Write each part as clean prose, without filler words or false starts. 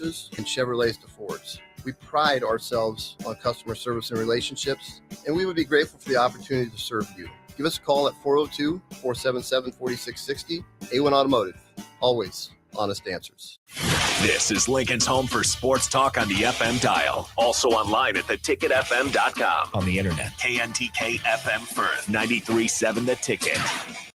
and Chevrolets to Fords. We pride ourselves on customer service and relationships, and we would be grateful for the opportunity to serve you. Give us a call at 402-477-4660. A1 Automotive, always honest answers. This is Lincoln's home for sports talk on the FM dial. Also online at theticketfm.com. On the internet. KNTK FM Firth, 93.7 The Ticket.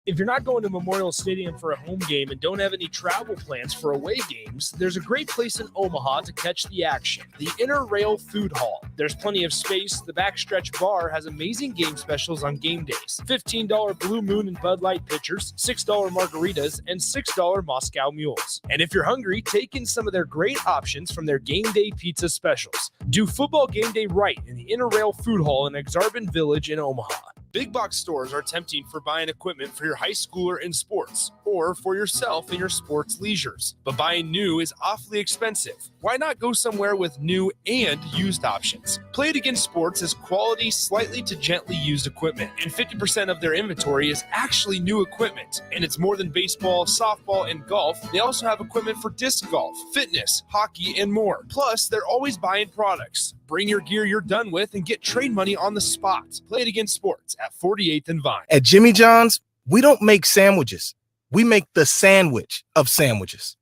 If you're not going to Memorial Stadium for a home game and don't have any travel plans for away games, there's a great place in Omaha to catch the action, the Inner Rail Food Hall. There's plenty of space. The Backstretch Bar has amazing game specials on game days. $15 Blue Moon and Bud Light pitchers, $6 margaritas, and $6 Moscow Mules. And if you're hungry, take in some of their great options from their game day pizza specials. Do football game day right in the Inner Rail Food Hall in Exarban Village in Omaha. Big box stores are tempting for buying equipment for your high schooler in sports or for yourself in your sports leisures. But buying new is awfully expensive. Why not go somewhere with new and used options? Play It Again Sports is quality, slightly to gently used equipment, and 50% of their inventory is actually new equipment. And it's more than baseball, softball, and golf. They also have equipment for disc golf, fitness, hockey, and more. Plus, they're always buying products. Bring your gear you're done with and get trade money on the spot. Play It Again Sports at 48th and Vine. At Jimmy John's, we don't make sandwiches. We make the sandwich of sandwiches.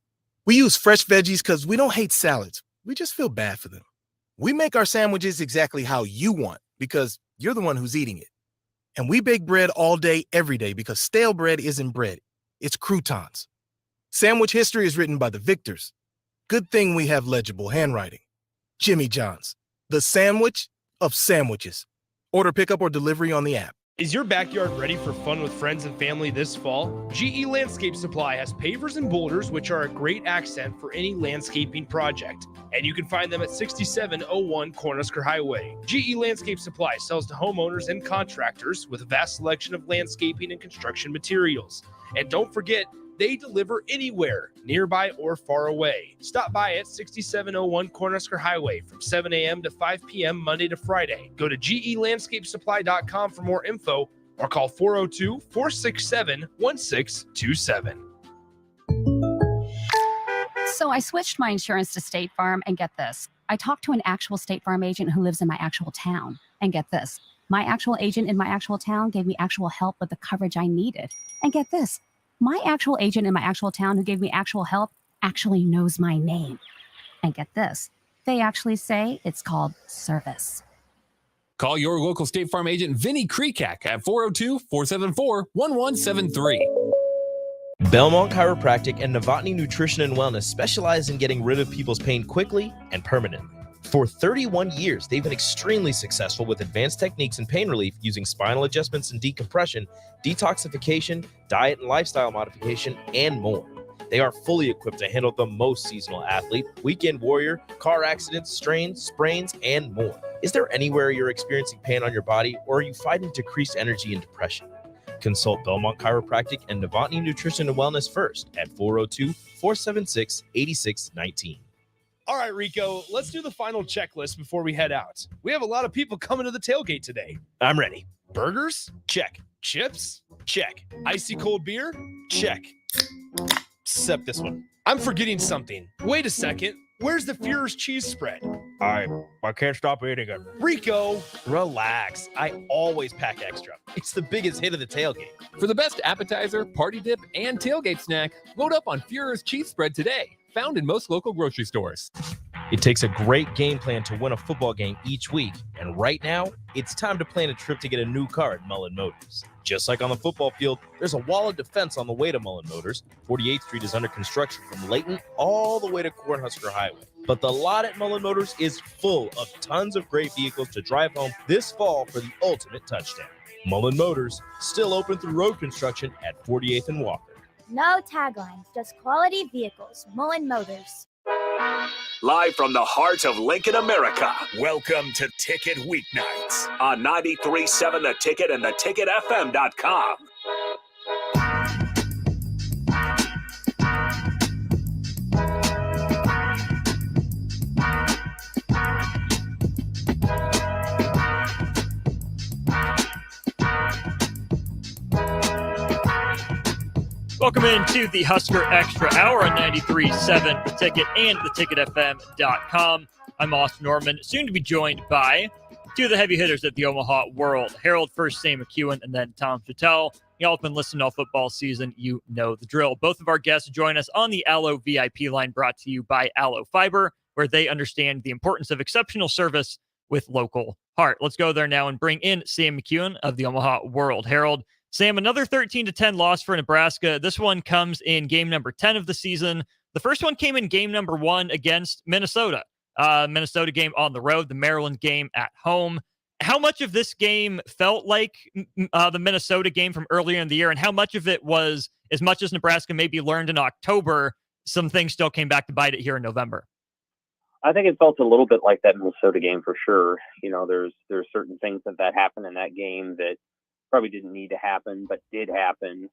We use fresh veggies because we don't hate salads. We just feel bad for them. We make our sandwiches exactly how you want because you're the one who's eating it. And we bake bread all day, every day because stale bread isn't bread. It's croutons. Sandwich history is written by the victors. Good thing we have legible handwriting. Jimmy John's, the sandwich of sandwiches. Order pickup or delivery on the app. Is your backyard ready for fun with friends and family this fall? GE Landscape Supply has pavers and boulders, which are a great accent for any landscaping project. And you can find them at 6701 Cornhusker Highway. GE Landscape Supply sells to homeowners and contractors with a vast selection of landscaping and construction materials. And don't forget, they deliver anywhere, nearby or far away. Stop by at 6701 Cornhusker Highway from 7 a.m. to 5 p.m. Monday to Friday. Go to gelandscapesupply.com for more info or call 402-467-1627. So I switched my insurance to State Farm, and get this. I talked to an actual State Farm agent who lives in my actual town. And get this. My actual agent in my actual town gave me actual help with the coverage I needed. And get this. My actual agent in my actual town who gave me actual help actually knows my name. And get this, they actually say it's called service. Call your local State Farm agent, Vinny Krekak, at 402-474-1173. Belmont Chiropractic and Novotny Nutrition and Wellness specialize in getting rid of people's pain quickly and permanently. For 31 years, they've been extremely successful with advanced techniques in pain relief using spinal adjustments and decompression, detoxification, diet and lifestyle modification, and more. They are fully equipped to handle the most seasonal athlete, weekend warrior, car accidents, strains, sprains, and more. Is there anywhere you're experiencing pain on your body, or are you fighting decreased energy and depression? Consult Belmont Chiropractic and Novotny Nutrition and Wellness first at 402-476-8619. All right, Rico, let's do the final checklist before we head out. We have a lot of people coming to the tailgate today. I'm ready. Burgers? Check. Chips? Check. Icy cold beer? Check. Except this one. I'm forgetting something. Wait a second. Where's the Führer's cheese spread? I can't stop eating it. Rico, relax. I always pack extra. It's the biggest hit of the tailgate. For the best appetizer, party dip, and tailgate snack, load up on Führer's cheese spread today. Found in most local grocery stores. It takes a great game plan to win a football game each week, and right now, it's time to plan a trip to get a new car at Mullen Motors. Just like on the football field, there's a wall of defense on the way to Mullen Motors. 48th Street is under construction from Layton all the way to Cornhusker Highway. But the lot at Mullen Motors is full of tons of great vehicles to drive home this fall for the ultimate touchdown. Mullen Motors, still open through road construction at 48th and Walker. No taglines, just quality vehicles. Mullen Motors. Live from the heart of Lincoln, America, welcome to Ticket Weeknights on 93.7 The Ticket and theticketfm.com. Welcome into the Husker Extra Hour on 93.7 The Ticket and theticketfm.com. I'm Austin Norman, soon to be joined by two of the heavy hitters at the Omaha World Herald. First, Sam McKewon, and then Tom Chatel. Y'all have been listening all football season. You know the drill. Both of our guests join us on the Allo VIP line, brought to you by Allo Fiber, where they understand the importance of exceptional service with local heart. Let's go there now and bring in Sam McKewon of the Omaha World Herald. Sam, another 13-10 loss for Nebraska. This one comes in game number 10 of the season. The first one came in game number 1 against Minnesota. Minnesota game on the road, the Maryland game at home. How much of this game felt like the Minnesota game from earlier in the year, and how much of it was, as much as Nebraska maybe learned in October, some things still came back to bite it here in November? I think it felt a little bit like that Minnesota game for sure. You know, there's certain things that happened in that game that probably didn't need to happen, but did happen.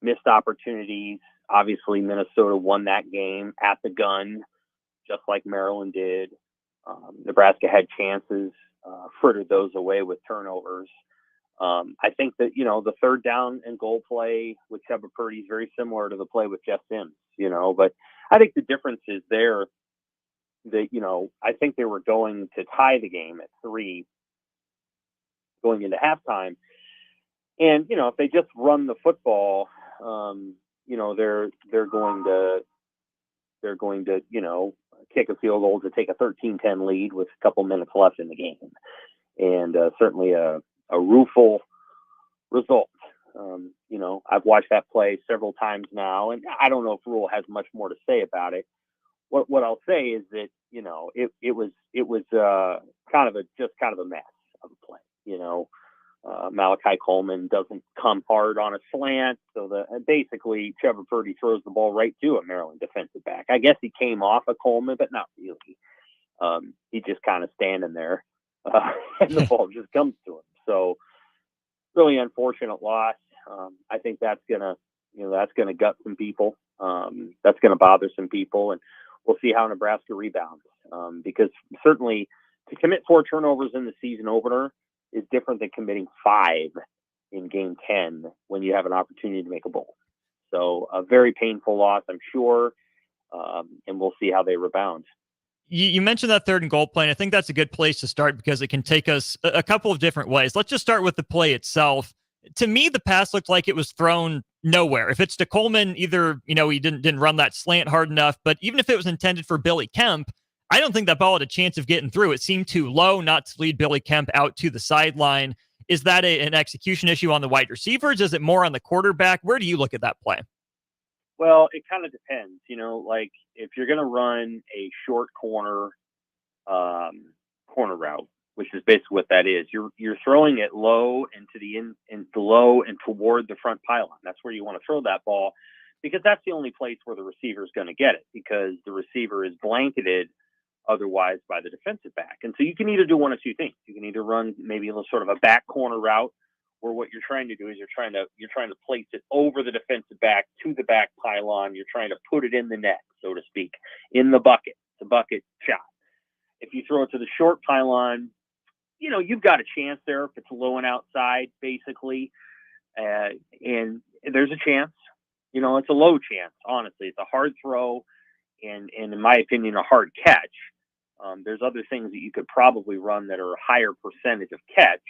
Missed opportunities. Obviously, Minnesota won that game at the gun, just like Maryland did. Nebraska had chances, frittered those away with turnovers. I think that, the third down and goal play with Shepard Purdy is very similar to the play with Jeff Sims, but I think the difference is there that, I think they were going to tie the game at 3 going into halftime. And, if they just run the football, they're going to, kick a field goal to take a 13-10 lead with a couple minutes left in the game. And certainly a rueful result. I've watched that play several times now, and I don't know if Rule has much more to say about it. What I'll say is that, it was kind of a mess of a play. Malachi Coleman doesn't come hard on a slant, so basically Trevor Purdy throws the ball right to a Maryland defensive back. I guess he came off of Coleman, but not really. He just kind of standing there, and the ball just comes to him. So really unfortunate loss. I think that's gonna gut some people. That's gonna bother some people, and we'll see how Nebraska rebounds. Because certainly to commit 4 turnovers in the season opener is different than committing 5 in game 10 when you have an opportunity to make a bowl. So a very painful loss, I'm sure. And we'll see how they rebound. You mentioned that third and goal play, and I think that's a good place to start because it can take us a couple of different ways. Let's just start with the play itself. To me, the pass looked like it was thrown nowhere. If it's to Coleman, either, he didn't run that slant hard enough, but even if it was intended for Billy Kemp, I don't think that ball had a chance of getting through. It seemed too low not to lead Billy Kemp out to the sideline. Is that an execution issue on the wide receivers? Is it more on the quarterback? Where do you look at that play? Well, it kind of depends. Like if you're going to run a short corner route, which is basically what that is, you're throwing it low and to the low and toward the front pylon. That's where you want to throw that ball, because that's the only place where the receiver is going to get it, because the receiver is blanketed otherwise by the defensive back. And so you can either do one of two things. You can either run maybe a little sort of a back corner route, where what you're trying to do is you're trying to place it over the defensive back to the back pylon. You're trying to put it in the net, so to speak, in the bucket shot. If you throw it to the short pylon, you've got a chance there if it's low and outside, basically. And there's a chance, it's a low chance, honestly. It's a hard throw and in my opinion, a hard catch. There's other things that you could probably run that are a higher percentage of catch.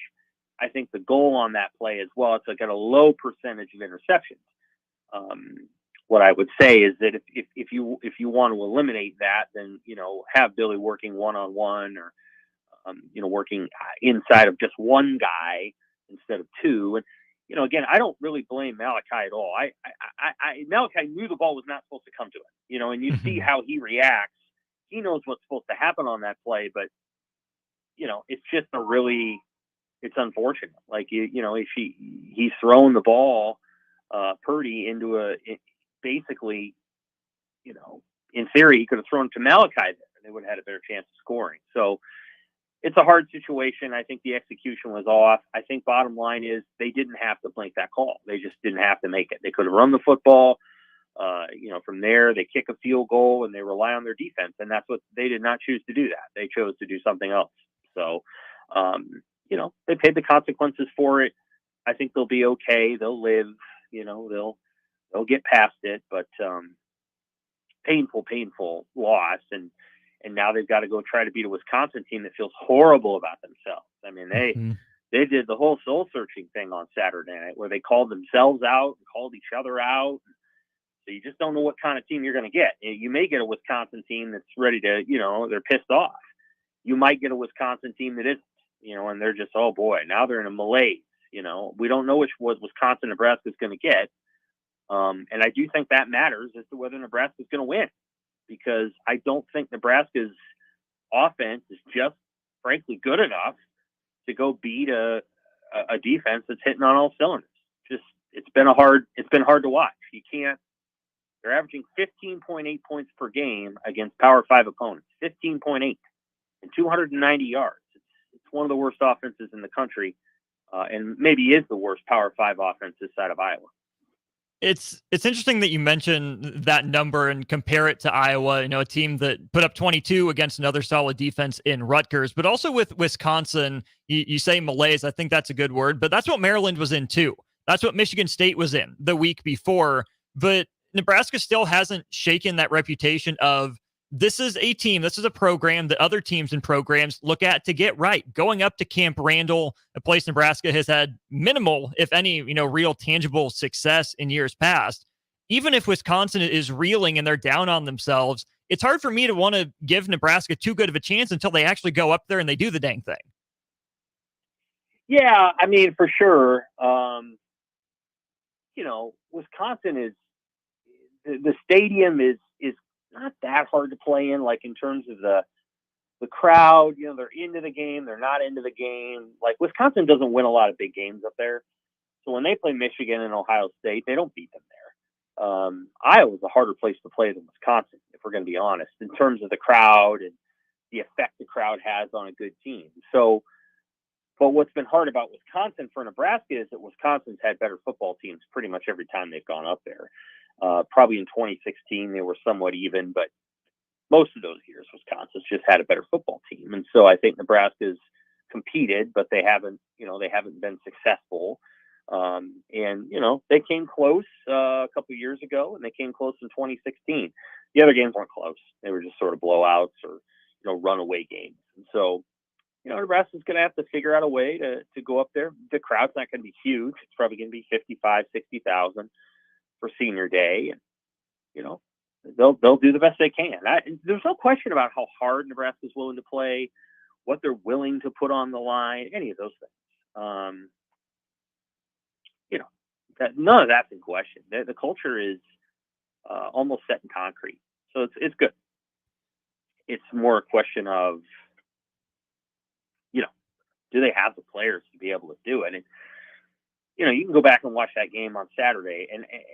I think the goal on that play as well, it's got a low percentage of interceptions. What I would say is that if you want to eliminate that, then, have Billy working one-on-one or, working inside of just one guy instead of 2. And, again, I don't really blame Malachi at all. Malachi knew the ball was not supposed to come to him, and you see how he reacts. He knows what's supposed to happen on that play, but, it's just it's unfortunate. Like, if he's throwing the ball, Purdy into basically, in theory, he could have thrown to Malachi there and they would have had a better chance of scoring. So it's a hard situation. I think the execution was off. I think bottom line is they didn't have to make that call. They just didn't have to make it. They could have run the football. From there, they kick a field goal and they rely on their defense. And that's what they did not choose to do that. They chose to do something else. So, they paid the consequences for it. I think they'll be okay. They'll live. They'll get past it. But painful loss, and now they've got to go try to beat a Wisconsin team that feels horrible about themselves. I mean, they did the whole soul-searching thing on Saturday night where they called themselves out and called each other out. So you just don't know what kind of team you're going to get. You may get a Wisconsin team that's ready to, they're pissed off. You might get a Wisconsin team that isn't, and they're just, oh boy, now they're in a malaise. We don't know which Wisconsin Nebraska is going to get. And I do think that matters as to whether Nebraska is going to win, because I don't think Nebraska's offense is just frankly good enough to go beat a defense that's hitting on all cylinders. It's been hard to watch. You can't. They're averaging 15.8 points per game against Power 5 opponents. 15.8 and 290 yards. It's one of the worst offenses in the country, and maybe is the worst Power 5 offense this side of Iowa. It's interesting that you mention that number and compare it to Iowa, a team that put up 22 against another solid defense in Rutgers, but also with Wisconsin, you say malaise. I think that's a good word, but that's what Maryland was in too. That's what Michigan State was in the week before, but Nebraska still hasn't shaken that reputation of this is a team, this is a program that other teams and programs look at to get right. Going up to Camp Randall, a place Nebraska has had minimal, if any, real tangible success in years past. Even if Wisconsin is reeling and they're down on themselves, it's hard for me to want to give Nebraska too good of a chance until they actually go up there and they do the dang thing. Yeah, I mean, for sure. Wisconsin is, the stadium is not that hard to play in, like in terms of the crowd. They're into the game, they're not into the game. Like, Wisconsin doesn't win a lot of big games up there, so when they play Michigan and Ohio State, they don't beat them there. Iowa's a harder place to play than Wisconsin, if we're going to be honest, in terms of the crowd and the effect the crowd has on a good team. So, but what's been hard about Wisconsin for Nebraska is that Wisconsin's had better football teams pretty much every time they've gone up there. Probably in 2016, they were somewhat even, but most of those years, Wisconsin's just had a better football team. And so I think Nebraska's competed, but they haven't been successful. They came close a couple of years ago, and they came close in 2016. The other games weren't close. They were just sort of blowouts or, runaway games. And so, Nebraska's going to have to figure out a way to go up there. The crowd's not going to be huge. It's probably going to be 55, 60,000 for senior day. And, they'll do the best they can. There's no question about how hard Nebraska's willing to play, what they're willing to put on the line, any of those things. None of that's in question. The culture is almost set in concrete. So it's good. It's more a question of, do they have the players to be able to do it? And, you can go back and watch that game on Saturday,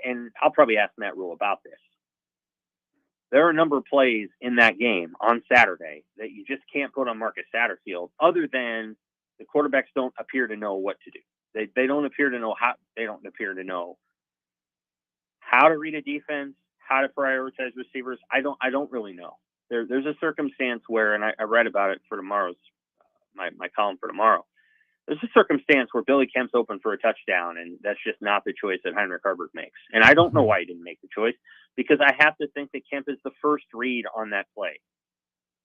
and I'll probably ask Matt Rule about this. There are a number of plays in that game on Saturday that you just can't put on Marcus Satterfield, other than the quarterbacks don't appear to know what to do. They don't appear to know how. They don't appear to know how to read a defense, how to prioritize receivers. I don't really know. There's a circumstance where, and I read about it for tomorrow's my column for tomorrow. There's a circumstance where Billy Kemp's open for a touchdown, and that's just not the choice that Heinrich Herbert makes. And I don't know why he didn't make the choice, because I have to think that Kemp is the first read on that play.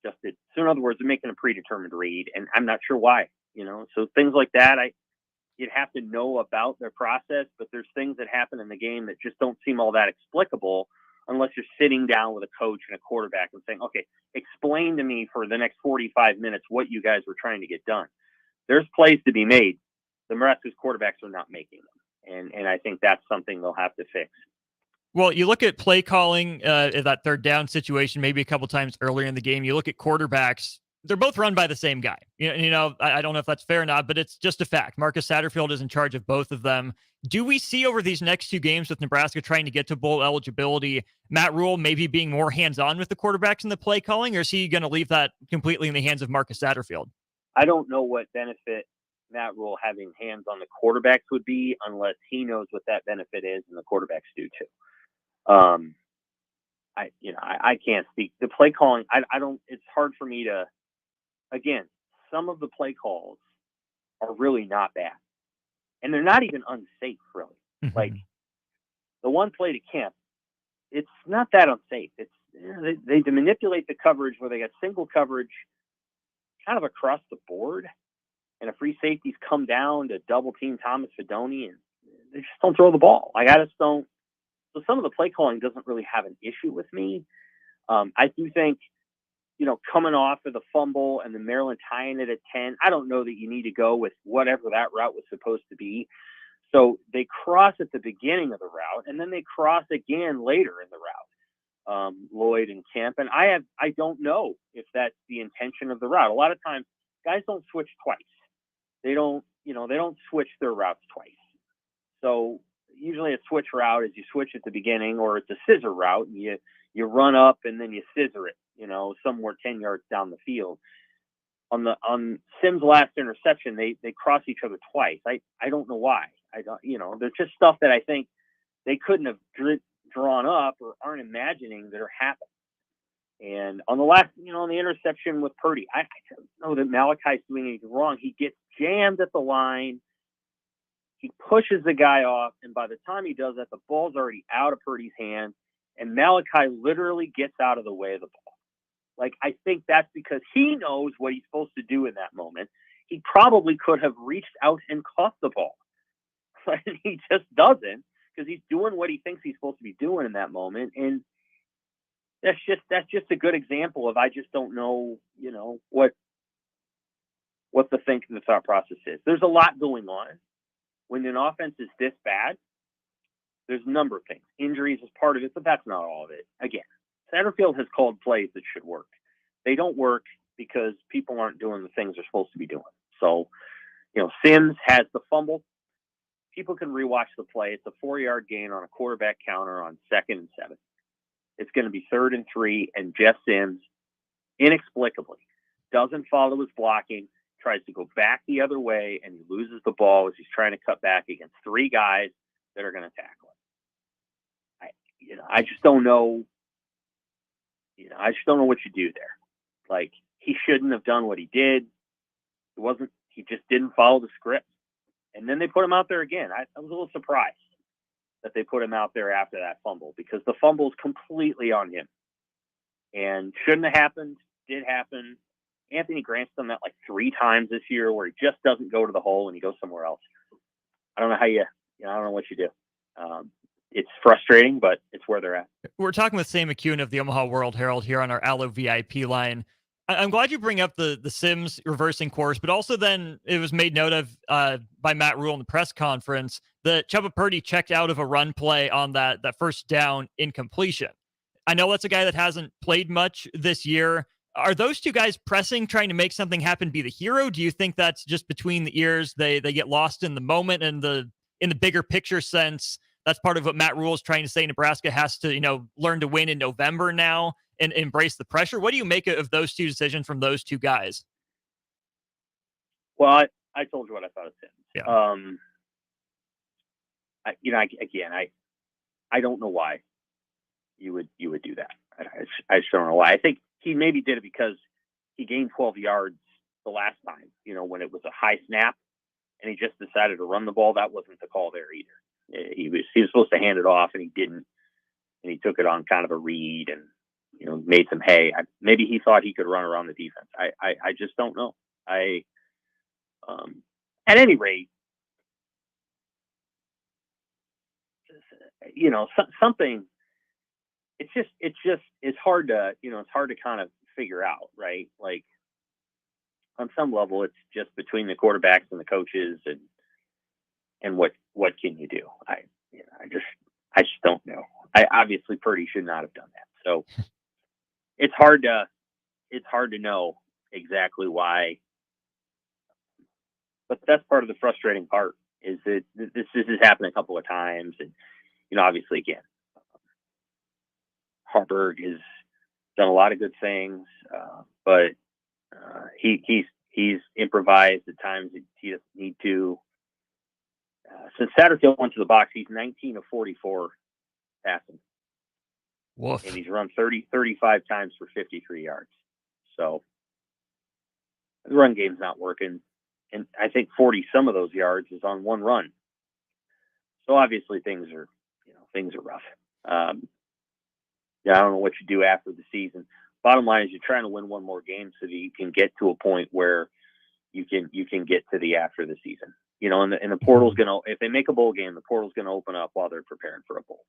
So in other words, they're making a predetermined read, and I'm not sure why. So things like that, you'd have to know about their process, but there's things that happen in the game that just don't seem all that explicable unless you're sitting down with a coach and a quarterback and saying, okay, explain to me for the next 45 minutes what you guys were trying to get done. There's plays to be made. The Nebraska's quarterbacks are not making them. And I think that's something they'll have to fix. Well, you look at play calling, that third down situation, maybe a couple times earlier in the game. You look at quarterbacks. They're both run by the same guy. I don't know if that's fair or not, but it's just a fact. Marcus Satterfield is in charge of both of them. Do we see over these next two games with Nebraska trying to get to bowl eligibility, Matt Rule maybe being more hands-on with the quarterbacks in the play calling, or is he going to leave that completely in the hands of Marcus Satterfield? I don't know what benefit Matt Rule having hands on the quarterbacks would be, unless he knows what that benefit is, and the quarterbacks do too. I can't speak. The play calling, I don't. It's hard for me to. Again, some of the play calls are really not bad. and they're not even unsafe, really. Mm-hmm. Like the one play to Kemp, it's not that unsafe. It's they manipulate the coverage where they got single coverage kind of across the board, and a free safety's come down to double team Thomas Fidone, and they just don't throw the ball. Like, I just don't. So some of the play calling doesn't really have an issue with me. I do think, coming off of the fumble and the Maryland tying it at 10, I don't know that you need to go with whatever that route was supposed to be. So they cross at the beginning of the route, and then they cross again later in the route, Lloyd and Kemp. And I don't know if that's the intention of the route. A lot of times guys don't switch twice. They don't switch their routes twice. So usually a switch route is you switch at the beginning, or it's a scissor route, and you run up and then you scissor it, somewhere 10 yards down the field. On Sims' last interception, they cross each other twice. I don't know why. I don't, there's just stuff that I think they couldn't have drawn up or aren't imagining that are happening. And on the last, on the interception with Purdy, I don't know that Malachi's doing anything wrong. He gets jammed at the line. He pushes the guy off, and by the time he does that, the ball's already out of Purdy's hand, and Malachi literally gets out of the way of the ball. Like, I think that's because he knows what he's supposed to do in that moment. He probably could have reached out and caught the ball. But he just doesn't, because he's doing what he thinks he's supposed to be doing in that moment. And that's just a good example of, I just don't know, what the thought process is. There's a lot going on. When an offense is this bad, there's a number of things. Injuries is part of it, but that's not all of it. Again, Satterfield has called plays that should work. They don't work because people aren't doing the things they're supposed to be doing. So, Sims has the fumble. People can rewatch the play. It's a 4-yard gain on a quarterback counter on 2nd and 7. It's going to be 3rd and 3, and Jeff Sims inexplicably doesn't follow his blocking, tries to go back the other way, and he loses the ball as he's trying to cut back against 3 guys that are going to tackle him. I just don't know. I just don't know what you do there. Like, he shouldn't have done what he did. He just didn't follow the script. And then they put him out there again. I was a little surprised that they put him out there after that fumble, because the fumble is completely on him and shouldn't have happened, did happen. Anthony Grant's done that like 3 times this year, where he just doesn't go to the hole and he goes somewhere else. I don't know how I don't know what you do. It's frustrating, but it's where they're at. We're talking with Sam McKewon of the Omaha World Herald here on our Allo VIP line. I'm glad you bring up the Sims reversing course, but also then it was made note of by Matt Rule in the press conference that Chubba Purdy checked out of a run play on that first down incompletion. I know that's a guy that hasn't played much this year. Are those two guys pressing, trying to make something happen, be the hero? Do you think that's just between the ears? They get lost in the moment, and in the bigger picture sense, that's part of what Matt Rule is trying to say. Nebraska has to, learn to win in November now and embrace the pressure. What do you make of those two decisions from those two guys? Well, I told you what I thought of Sims. Yeah. I don't know why you would do that. I just don't know why. I think he maybe did it because he gained 12 yards the last time, when it was a high snap, and he just decided to run the ball. That wasn't the call there either. He was supposed to hand it off, and he didn't, and he took it on kind of a read and, made some hay. Maybe he thought he could run around the defense. I just don't know. At any rate, something. It's hard to, it's hard to kind of figure out, right? Like, on some level, it's just between the quarterbacks and the coaches, and what can you do? I just don't know. Obviously Purdy should not have done that. So it's hard to know exactly why. But that's part of the frustrating part, is that this has happened a couple of times, and obviously again, Harburg has done a lot of good things, but he's improvised at times that he doesn't need to. Since Satterfield went to the box, he's 19 of 44 passing. Woof. And he's run 35 times for 53 yards. So the run game's not working. and I think 40 some of those yards is on one run. So obviously things are rough. Yeah, I don't know what you do after the season. Bottom line is you're trying to win one more game so that you can get to a point where you can get to the after the season. And the portal's if they make a bowl game, the portal's gonna open up while they're preparing for a bowl.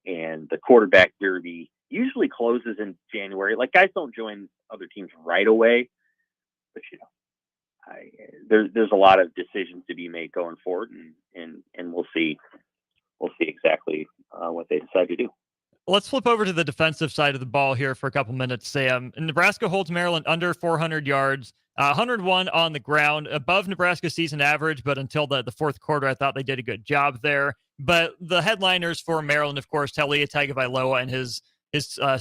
And the quarterback derby usually closes in January. Like, guys don't join other teams right away, but there's a lot of decisions to be made going forward, and we'll see exactly what they decide to do. Let's flip over to the defensive side of the ball here for a couple minutes, Sam. Nebraska holds Maryland under 400 yards, 101 on the ground, above Nebraska's season average, but until the fourth quarter, I thought they did a good job there. But the headliners for Maryland, of course, Talia Tagovailoa and his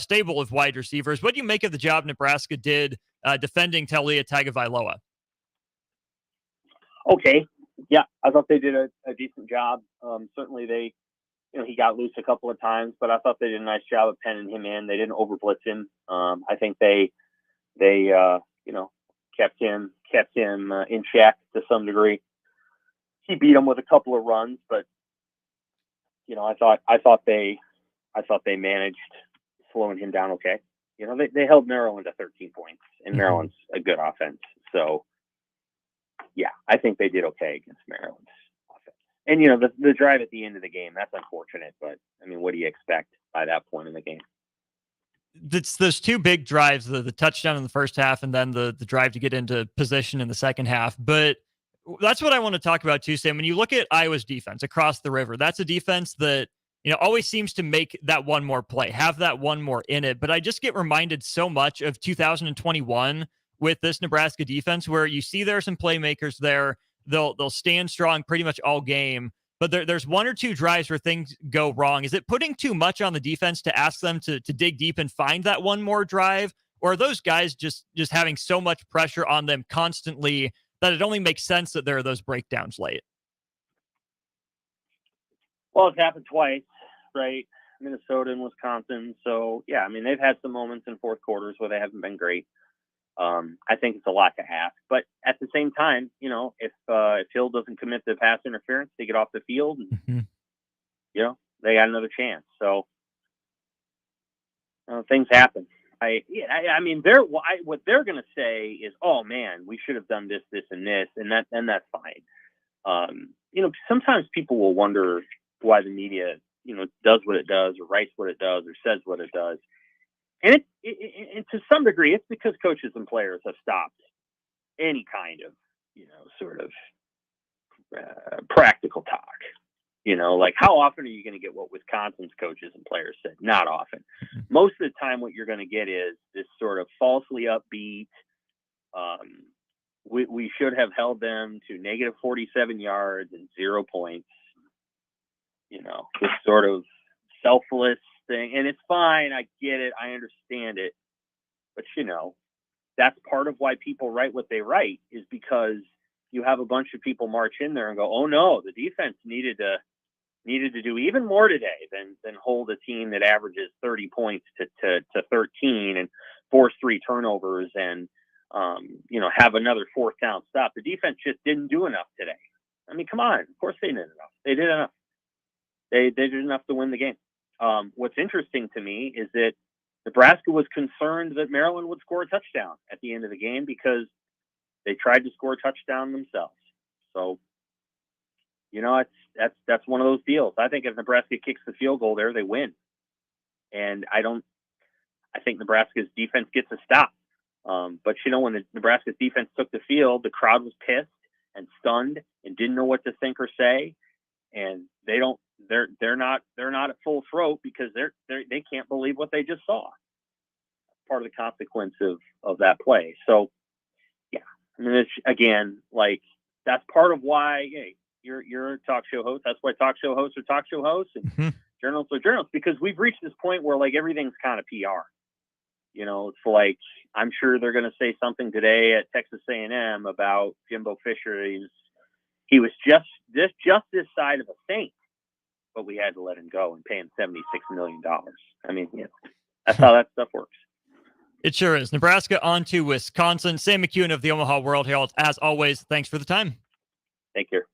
stable of wide receivers. What do you make of the job Nebraska did defending Talia Tagovailoa? Okay. Yeah, I thought they did a decent job. Certainly he got loose a couple of times, but I thought they did a nice job of penning him in. They didn't over blitz him. I think they kept him in check to some degree. He beat him with a couple of runs, but I thought they managed slowing him down okay. They held Maryland to 13 points, and Maryland's a good offense. So yeah, I think they did okay against Maryland's offense. And the drive at the end of the game, that's unfortunate, but I mean, what do you expect by that point in the game? It's those two big drives, the touchdown in the first half and then the drive to get into position in the second half. But that's what I want to talk about too, Sam. When you look at Iowa's defense across the river, that's a defense that always seems to make that one more play, have that one more in it. But I just get reminded so much of 2021 with this Nebraska defense, where you see there are some playmakers there. They'll stand strong pretty much all game, but there's one or two drives where things go wrong. Is it putting too much on the defense to ask them to dig deep and find that one more drive? Or are those guys just having so much pressure on them constantly that it only makes sense that there are those breakdowns late? Well, it's happened twice, right? Minnesota and Wisconsin. So, yeah, I mean, they've had some moments in fourth quarters where they haven't been great. I think it's a lot to ask. But at the same time, if Hill doesn't commit the pass interference, they get off the field and, they got another chance. So, things happen. I mean, what they're going to say is, oh man, we should have done this, and this, and that's fine. Sometimes people will wonder why the media, does what it does, or writes what it does, or says what it does, and it to some degree, it's because coaches and players have stopped any kind of, sort of practical talk. Like, how often are you going to get what Wisconsin's coaches and players said? Not often. Most of the time, what you're going to get is this sort of falsely upbeat. We should have held them to negative 47 yards and 0 points. This sort of selfless thing. And it's fine. I get it. I understand it. But, that's part of why people write what they write, is because you have a bunch of people march in there and go, oh no, the defense needed to do even more today than hold a team that averages 30 points to 13 and force 3 turnovers and, have another fourth down stop. The defense just didn't do enough today. I mean, come on. Of course they did enough. They did enough. They did enough to win the game. What's interesting to me is that Nebraska was concerned that Maryland would score a touchdown at the end of the game because they tried to score a touchdown themselves. So, that's one of those deals. I think if Nebraska kicks the field goal there, they win. And I think Nebraska's defense gets a stop. But when the Nebraska's defense took the field, the crowd was pissed and stunned and didn't know what to think or say. And they're not at full throat because they can't believe what they just saw. Part of the consequence of that play. So, yeah, I mean, it's, again, like, that's part of why, hey, you're a talk show host. That's why talk show hosts are talk show hosts and journalists are journalists, because we've reached this point where, like, everything's kind of PR. It's like, I'm sure they're going to say something today at Texas A&M about Jimbo Fisher. He was just this side of a saint, but we had to let him go and pay him $76 million. I mean, that's how that stuff works. It sure is. Nebraska on to Wisconsin. Sam McKewon of the Omaha World Herald, as always, thanks for the time. Take care.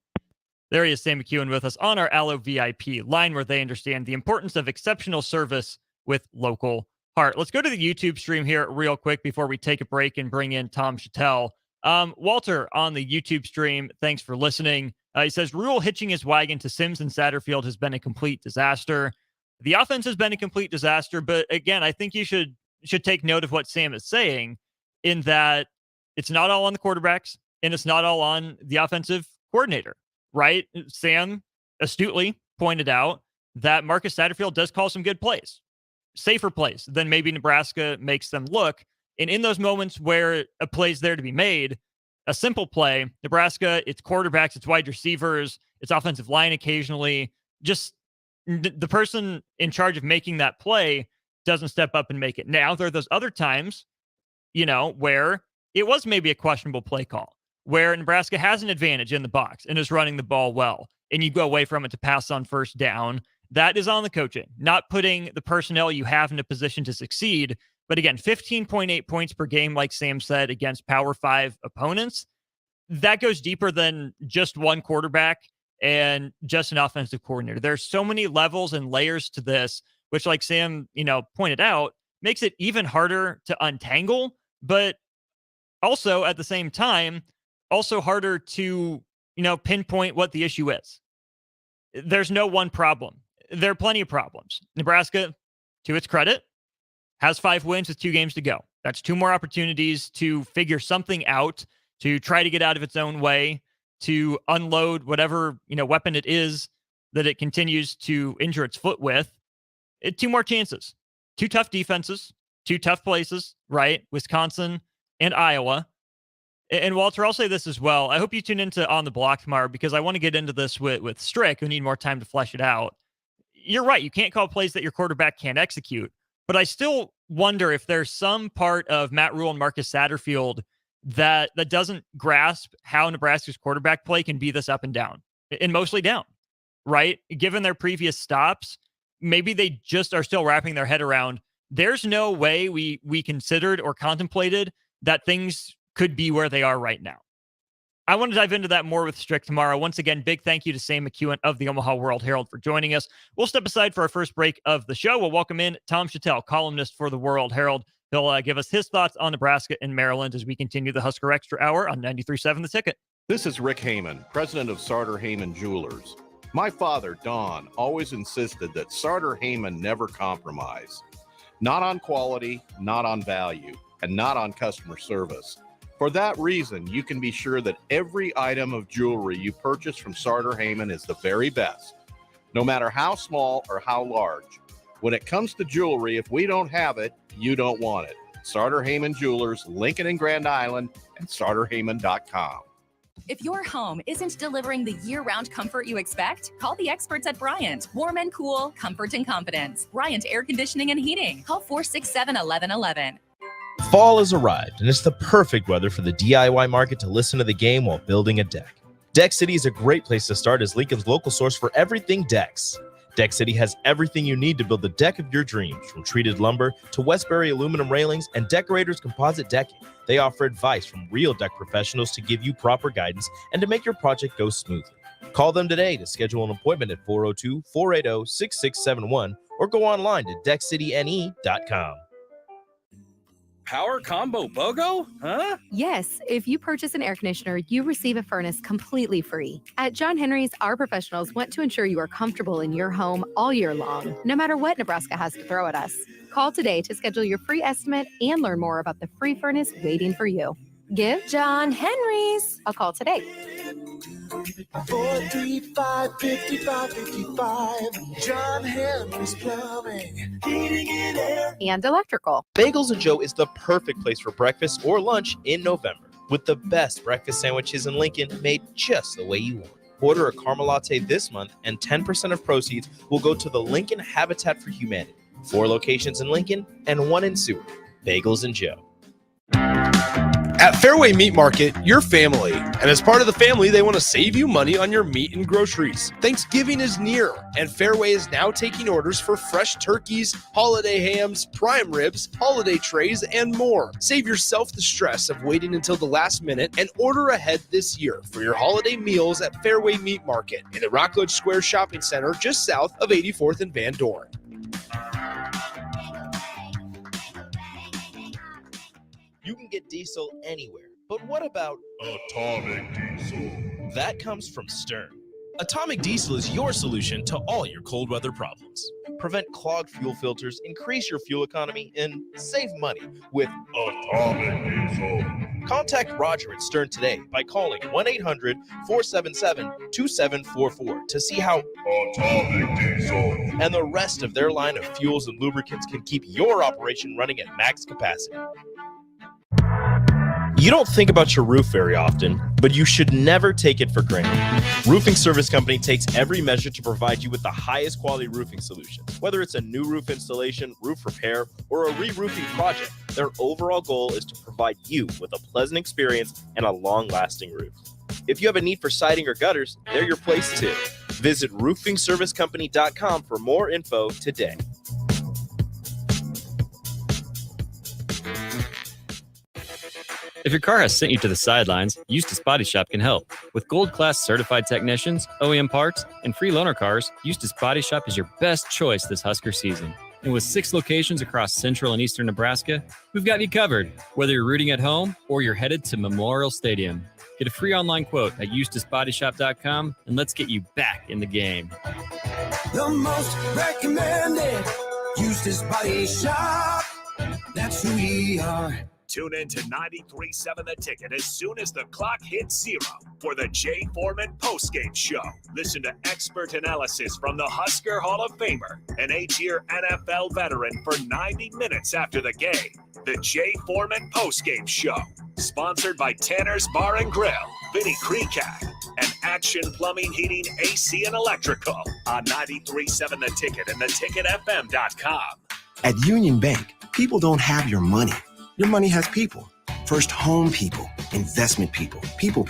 There he is, Sam McKewon, with us on our Allo VIP line, where they understand the importance of exceptional service with local heart. Let's go to the YouTube stream here real quick before we take a break and bring in Tom Chatel. Walter on the YouTube stream, thanks for listening. He says, Rule hitching his wagon to Sims and Satterfield has been a complete disaster. The offense has been a complete disaster, but again, I think you should take note of what Sam is saying, in that it's not all on the quarterbacks and it's not all on the offensive coordinator, right? Sam astutely pointed out that Marcus Satterfield does call some good plays, safer plays than maybe Nebraska makes them look. And in those moments where a play is there to be made, a simple play, Nebraska, its quarterbacks, its wide receivers, its offensive line occasionally, just the person in charge of making that play doesn't step up and make it. Now, there are those other times, where it was maybe a questionable play call, where Nebraska has an advantage in the box and is running the ball well, and you go away from it to pass on first down. That is on the coaching, not putting the personnel you have in a position to succeed. But again, 15.8 points per game, like Sam said, against Power 5 opponents, that goes deeper than just one quarterback and just an offensive coordinator. There's so many levels and layers to this, which, like Sam, pointed out, makes it even harder to untangle, but also at the same time, also harder to, pinpoint what the issue is. There's no one problem. There are plenty of problems. Nebraska, to its credit, has 5 wins with 2 games to go. That's 2 more opportunities to figure something out, to try to get out of its own way, to unload whatever, weapon it is that it continues to injure its foot with. 2 more chances. 2 tough defenses, 2 tough places, right? Wisconsin and Iowa. And Walter, I'll say this as well. I hope you tune into On the Block tomorrow, because I want to get into this with Strick, who need more time to flesh it out. You're right. You can't call plays that your quarterback can't execute. But I still wonder if there's some part of Matt Rule and Marcus Satterfield that doesn't grasp how Nebraska's quarterback play can be this up and down, and mostly down, right? Given their previous stops, maybe they just are still wrapping their head around, there's no way we considered or contemplated that things could be where they are right now. I want to dive into that more with Strick tomorrow. Once again, big thank you to Sam McKewon of the Omaha World Herald for joining us. We'll step aside for our first break of the show. We'll welcome in Tom Chatel, columnist for the World Herald. He'll give us his thoughts on Nebraska and Maryland as we continue the Husker Extra Hour on 93.7 The Ticket. This is Rick Heyman, president of Sartor Heyman Jewelers. My father, Don, always insisted that Sartor Heyman never compromise. Not on quality, not on value, and not on customer service. For that reason, you can be sure that every item of jewelry you purchase from Sartor Heyman is the very best, no matter how small or how large. When it comes to jewelry, if we don't have it, you don't want it. Sartor Heyman Jewelers, Lincoln and Grand Island, and sartorheyman.com. If your home isn't delivering the year-round comfort you expect, call the experts at Bryant. Warm and cool, comfort and confidence. Bryant Air Conditioning and Heating. Call 467-1111. Fall has arrived, and it's the perfect weather for the DIY market to listen to the game while building a deck. Deck City is a great place to start as Lincoln's local source for everything decks. Deck City has everything you need to build the deck of your dreams, from treated lumber to Westbury aluminum railings and Decorators composite decking. They offer advice from real deck professionals to give you proper guidance and to make your project go smoothly. Call them today to schedule an appointment at 402-480-6671 or go online to deckcityne.com. Power combo BOGO? Huh? Yes, if you purchase an air conditioner, you receive a furnace completely free. At John Henry's, our professionals want to ensure you are comfortable in your home all year long, no matter what Nebraska has to throw at us. Call today to schedule your free estimate and learn more about the free furnace waiting for you. Give John Henry's a call today. 435-5555. John Henry's Plumbing, Heating and Air, and Electrical. Bagels and Joe is the perfect place for breakfast or lunch in November, with the best breakfast sandwiches in Lincoln made just the way you want. Order a caramel latte this month, and 10% of proceeds will go to the Lincoln Habitat for Humanity. 4 locations in Lincoln and 1 in Seward. Bagels and Joe. At Fairway Meat Market, you're family. And as part of the family, they want to save you money on your meat and groceries. Thanksgiving is near, and Fairway is now taking orders for fresh turkeys, holiday hams, prime ribs, holiday trays, and more. Save yourself the stress of waiting until the last minute and order ahead this year for your holiday meals at Fairway Meat Market in the Rockledge Square Shopping Center just south of 84th and Van Dorn. You can get diesel anywhere, but what about Atomic Diesel? That comes from Stern. Atomic Diesel is your solution to all your cold weather problems. Prevent clogged fuel filters, increase your fuel economy, and save money with Atomic Diesel. Contact Roger at Stern today by calling 1-800-477-2744 to see how Atomic Diesel and the rest of their line of fuels and lubricants can keep your operation running at max capacity. You don't think about your roof very often, but you should never take it for granted. Roofing Service Company takes every measure to provide you with the highest quality roofing solution. Whether it's a new roof installation, roof repair, or a re-roofing project, their overall goal is to provide you with a pleasant experience and a long-lasting roof. If you have a need for siding or gutters, they're your place too. Visit roofingservicecompany.com for more info today. If your car has sent you to the sidelines, Eustace Body Shop can help. With gold-class certified technicians, OEM parts, and free loaner cars, Eustace Body Shop is your best choice this Husker season. And with 6 locations across central and eastern Nebraska, we've got you covered, whether you're rooting at home or you're headed to Memorial Stadium. Get a free online quote at EustaceBodyShop.com, and let's get you back in the game. The most recommended Eustace Body Shop. That's who we are. Tune in to 93.7 The Ticket as soon as the clock hits 0 for the Jay Foreman postgame show. Listen to expert analysis from the Husker Hall of Famer, an 8-year NFL veteran, for 90 minutes after the game. The Jay Foreman postgame show, sponsored by Tanner's Bar and Grill, Vinny Creekat, and Action Plumbing, Heating, AC, and Electrical on 93.7 The Ticket and theticketfm.com. At Union Bank, people don't have your money. Your money has people. First home people, investment people, people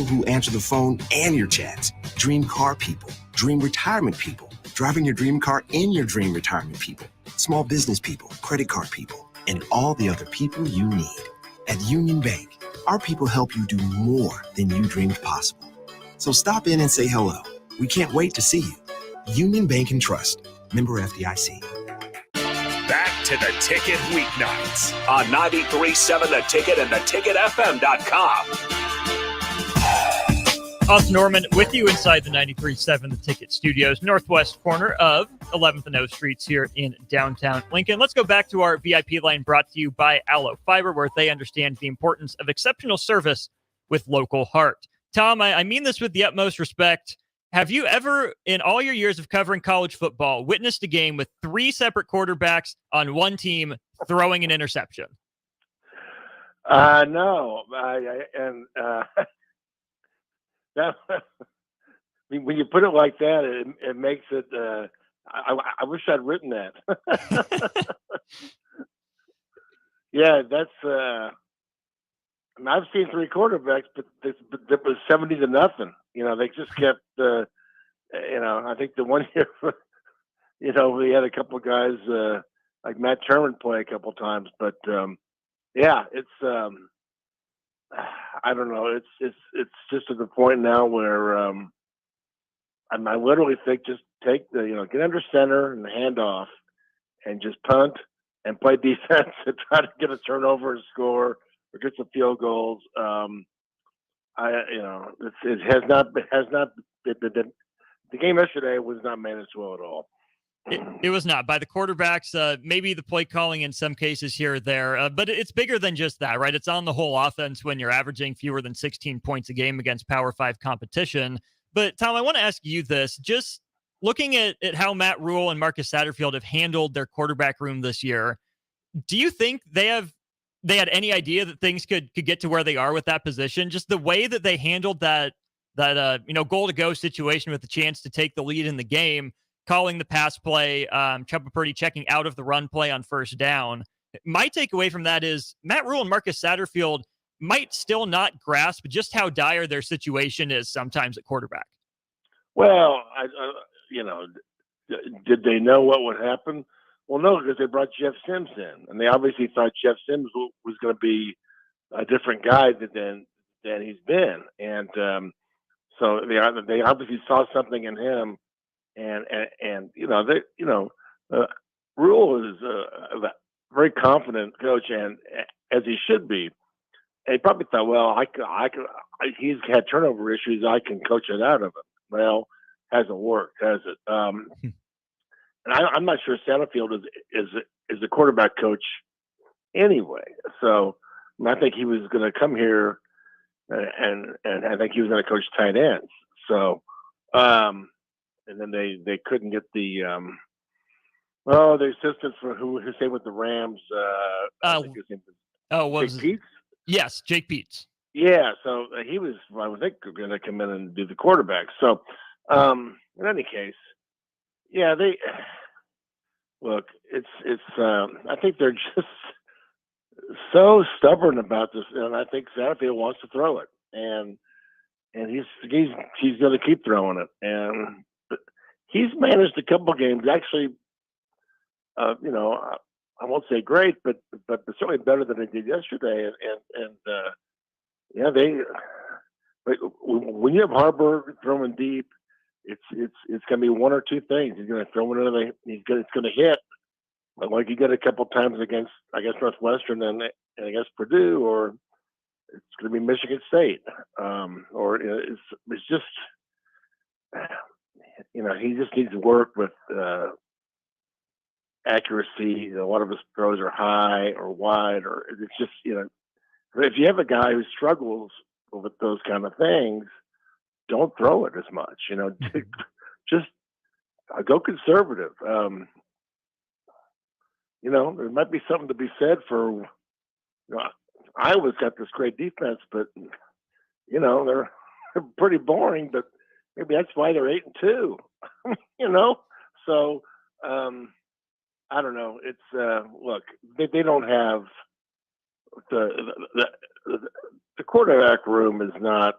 who answer the phone and your chats, dream car people, dream retirement people, driving your dream car in your dream retirement people, small business people, credit card people, and all the other people you need. At Union Bank, our people help you do more than you dreamed possible. So stop in and say hello. We can't wait to see you. Union Bank and Trust. Member FDIC. Back to The Ticket weeknights on 93.7 The Ticket and theticketfm.com. Austin Norman with you inside the 93.7 The Ticket studios, northwest corner of 11th and O Streets here in downtown Lincoln. Let's go back to our VIP line brought to you by Aloe Fiber, where they understand the importance of exceptional service with local heart. Tom, I mean this with the utmost respect. Have you ever, in all your years of covering college football, witnessed a game with 3 separate quarterbacks on one team throwing an interception? No. That, I mean, when you put it like that, it makes it. I wish I'd written that. Yeah, that's. I mean, I've seen 3 quarterbacks, but it was 70-0. You know, they just kept. I think the one year, we had a couple of guys like Matt Sherman play a couple of times, but yeah, it's. I don't know. It's just to the point now where I literally think just take get under center and hand off, and just punt and play defense and try to get a turnover and score or get some field goals. It has not the game yesterday was not managed well at all. It was not by the quarterbacks, maybe the play calling in some cases here or there, but it's bigger than just that, right? It's on the whole offense when you're averaging fewer than 16 points a game against Power 5 competition. But Tom, I want to ask you this, just looking at how Matt Rule and Marcus Satterfield have handled their quarterback room this year, do you think they had any idea that things could get to where they are with that position? Just the way that they handled that goal to go situation with the chance to take the lead in the game, calling the pass play, Chuba Purdy checking out of the run play on first down. My takeaway from that is Matt Rule and Marcus Satterfield might still not grasp just how dire their situation is sometimes at quarterback. Well, did they know what would happen? Well, no, because they brought Jeff Sims in, and they obviously thought Jeff Sims was going to be a different guy than he's been, and so they obviously saw something in him, and Rule is a very confident coach, and as he should be. And he probably thought, well, he's had turnover issues. I can coach it out of him. Well, hasn't worked, has it? And I'm not sure Satterfield is a quarterback coach anyway. So I think he was going to come here, and I think he was going to coach tight ends. So, and then they couldn't get the assistants for who stayed with the Rams. I think his name was Jake Peets? Yes, Jake Peets. Yeah, so he was, I would think, going to come in and do the quarterback. So, in any case, yeah, look. I think they're just so stubborn about this, and I think Satterfield wants to throw it, and he's going to keep throwing it, and he's managed a couple games actually. I won't say great, but certainly better than they did yesterday. But when you have Harburg throwing deep, it's going to be one or two things. He's going to throw it it's going to hit, like he did a couple times against, I guess, Northwestern and against Purdue, or it's going to be Michigan State, or it's just, he just needs to work with. Accuracy. A lot of his throws are high or wide, or it's just, if you have a guy who struggles with those kind of things, don't throw it as much. Just go conservative. There might be something to be said for. Iowa's got this great defense, but they're pretty boring. But maybe that's why they're 8-2. So. I don't know. It's look, they don't have the quarterback room is not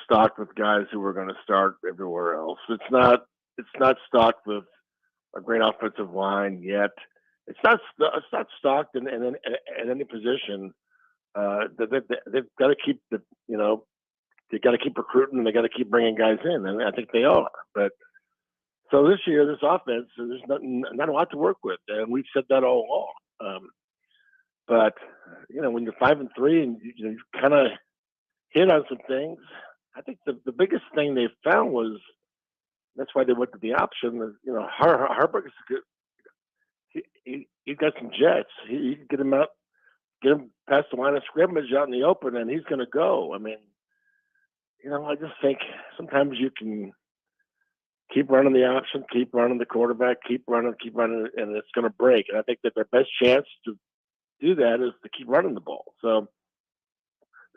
stocked with guys who are going to start everywhere else. It's not stocked with a great offensive line yet. It's not stocked in any position. They've got to keep they got to keep recruiting, and they got to keep bringing guys in, and I think they are. But so this year, this offense, there's not a lot to work with, and we've said that all along. But when you're 5-3 and you kind of hit on some things, I think the biggest thing they found was that's why they went to the option. Harburg is good. He got some jets. He can get him past the line of scrimmage out in the open, and he's going to go. I mean, I just think sometimes you can. Keep running the option, keep running the quarterback, keep running, and it's going to break. And I think that their best chance to do that is to keep running the ball. So,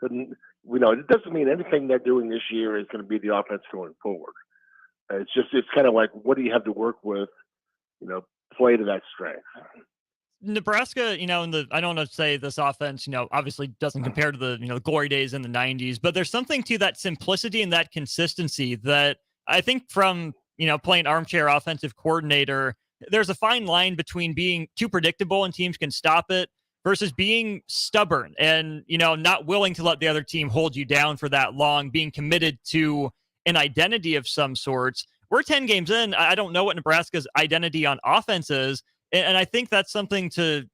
it doesn't mean anything they're doing this year is going to be the offense going forward. It's kind of like, what do you have to work with? Play to that strength. Nebraska, I don't want to say this offense, obviously doesn't compare to the glory days in the 90s, but there's something to that simplicity and that consistency that I think from, playing armchair offensive coordinator, there's a fine line between being too predictable and teams can stop it versus being stubborn and, not willing to let the other team hold you down for that long, being committed to an identity of some sorts. We're 10 games in. I don't know what Nebraska's identity on offense is. And I think that's something to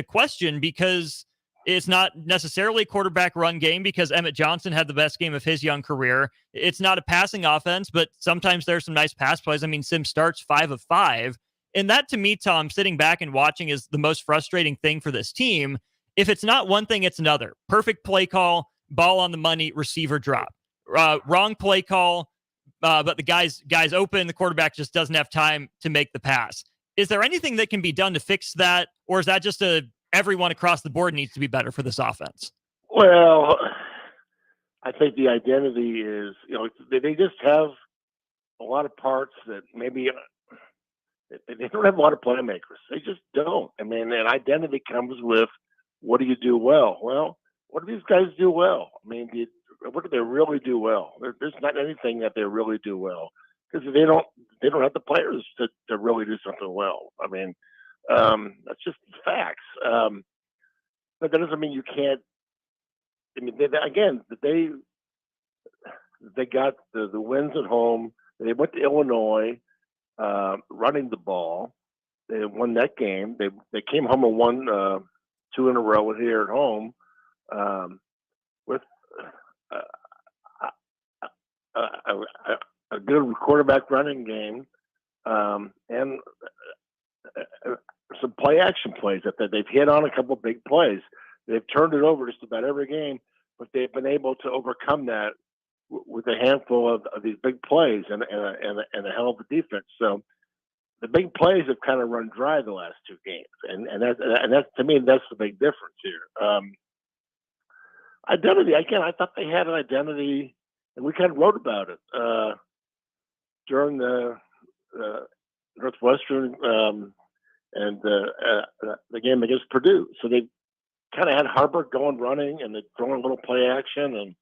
question because it's not necessarily a quarterback run game because Emmett Johnson had the best game of his young career. It's not a passing offense, but sometimes there's some nice pass plays. I mean, Sim starts 5 of 5. And that to me, Tom, sitting back and watching is the most frustrating thing for this team. If it's not one thing, it's another. Perfect play call, ball on the money, receiver drop. Wrong play call, but the guy's open. The quarterback just doesn't have time to make the pass. Is there anything that can be done to fix that? Or is that just everyone across the board needs to be better for this offense? Well, I think the identity is, they just have a lot of parts that maybe they don't have a lot of playmakers. They just don't. I mean, an identity comes with what do you do well? Well, what do these guys do well? I mean, what do they really do well? There's not anything that they really do well because they don't have the players to really do something well. I mean, that's just facts. But that doesn't mean you can't. I mean, they got the wins at home. They went to Illinois, running the ball. They won that game. They came home and won 2 in a row here at home with a good quarterback running game and some play action plays that they've hit on a couple of big plays. They've turned it over just about every game, but they've been able to overcome that with a handful of these big plays and a hell of a defense. So the big plays have kind of run dry the last 2 games, and that's to me that's the big difference here. Identity again. I thought they had an identity, and we kind of wrote about it during the Northwestern and the game against Purdue. So they kind of had Harburg going running, and they're throwing a little play action,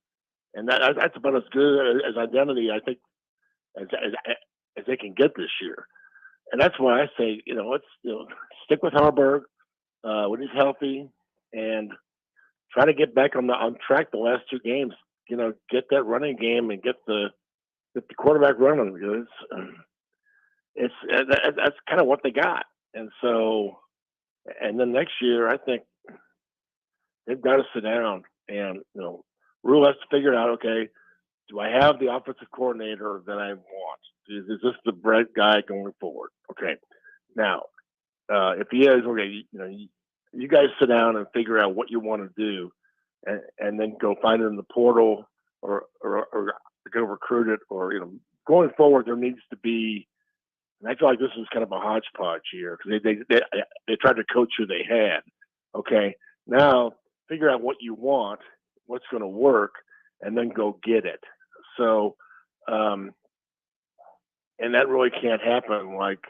and that's about as good as identity I think as they can get this year. And that's why I say, let's stick with Harburg when he's healthy, and try to get back on track the last 2 games. Get that running game and get the quarterback running. That's kind of what they got. And so, and then next year, I think they've got to sit down and Rule has to figure out, okay, do I have the offensive coordinator that I want? Is this the right guy going forward? Okay. Now, if he is, okay, you guys sit down and figure out what you want to do, and then go find it in the portal or go recruit it, or going forward there needs to be. And I feel like this is kind of a hodgepodge here because they tried to coach who they had. Okay, now figure out what you want, what's going to work, and then go get it. So, and that really can't happen. Like,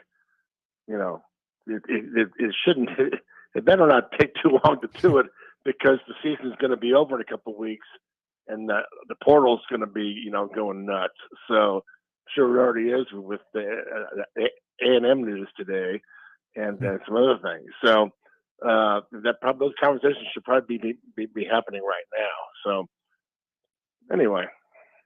it shouldn't. It better not take too long to do it because the season's going to be over in a couple of weeks, and the portal's going to be, going nuts. So, sure, it already is with the A&M news today, and some other things. So, those conversations should probably be happening right now. So, anyway.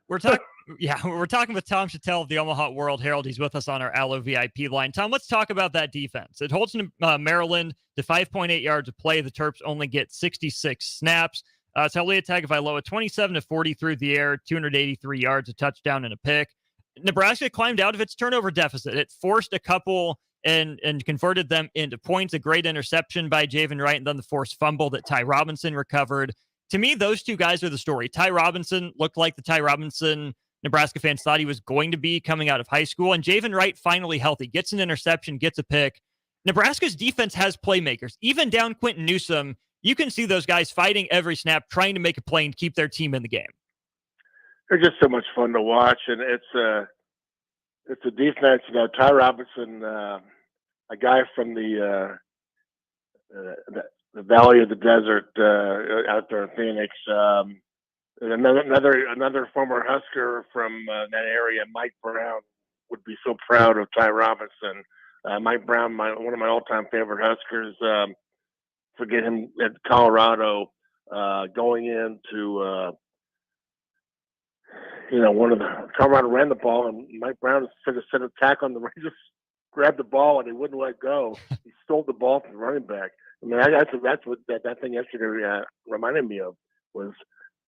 We're talking with Tom Chatel of the Omaha World Herald. He's with us on our Allo VIP line. Tom, let's talk about that defense. It holds Maryland to 5.8 yards of play. The Terps only get 66 snaps. Taulia Tagovailoa 27-40 through the air, 283 yards, a touchdown and a pick. Nebraska climbed out of its turnover deficit. It forced a couple and converted them into points. A great interception by Javen Wright, and then the forced fumble that Ty Robinson recovered. To me, those 2 guys are the story. Ty Robinson looked like the Ty Robinson Nebraska fans thought he was going to be coming out of high school. And Javen Wright finally healthy, gets an interception, gets a pick. Nebraska's defense has playmakers. Even down Quentin Newsome, you can see those guys fighting every snap, trying to make a play and keep their team in the game. They're just so much fun to watch. And it's a defense, Ty Robinson, a guy from the Valley of the Desert out there in Phoenix. Another former Husker from that area, Mike Brown, would be so proud of Ty Robinson. Mike Brown, one of my all-time favorite Huskers. Forget him at Colorado, going into one of the Colorado ran the ball, and Mike Brown took a set attack on the just grabbed the ball and he wouldn't let go. He stole the ball from the running back. I mean, that's what that thing yesterday reminded me of, was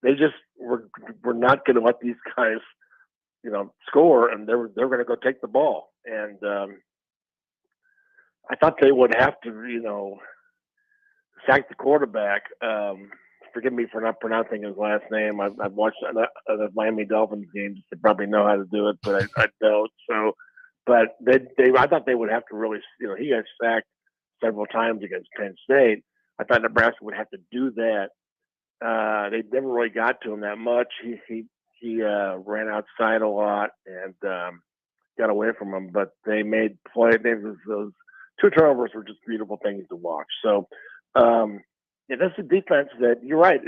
they just were not going to let these guys, score, and they were going to go take the ball. And I thought they would have to, sack the quarterback. Forgive me for not pronouncing his last name. I've watched the Miami Dolphins games to probably know how to do it, but I don't. So, but I thought they would have to really, he got sacked several times against Penn State. I thought Nebraska would have to do that. They never really got to him that much. He ran outside a lot and got away from him, but they made play. Those 2 turnovers were just beautiful things to watch. So, Yeah, that's the defense that you're right.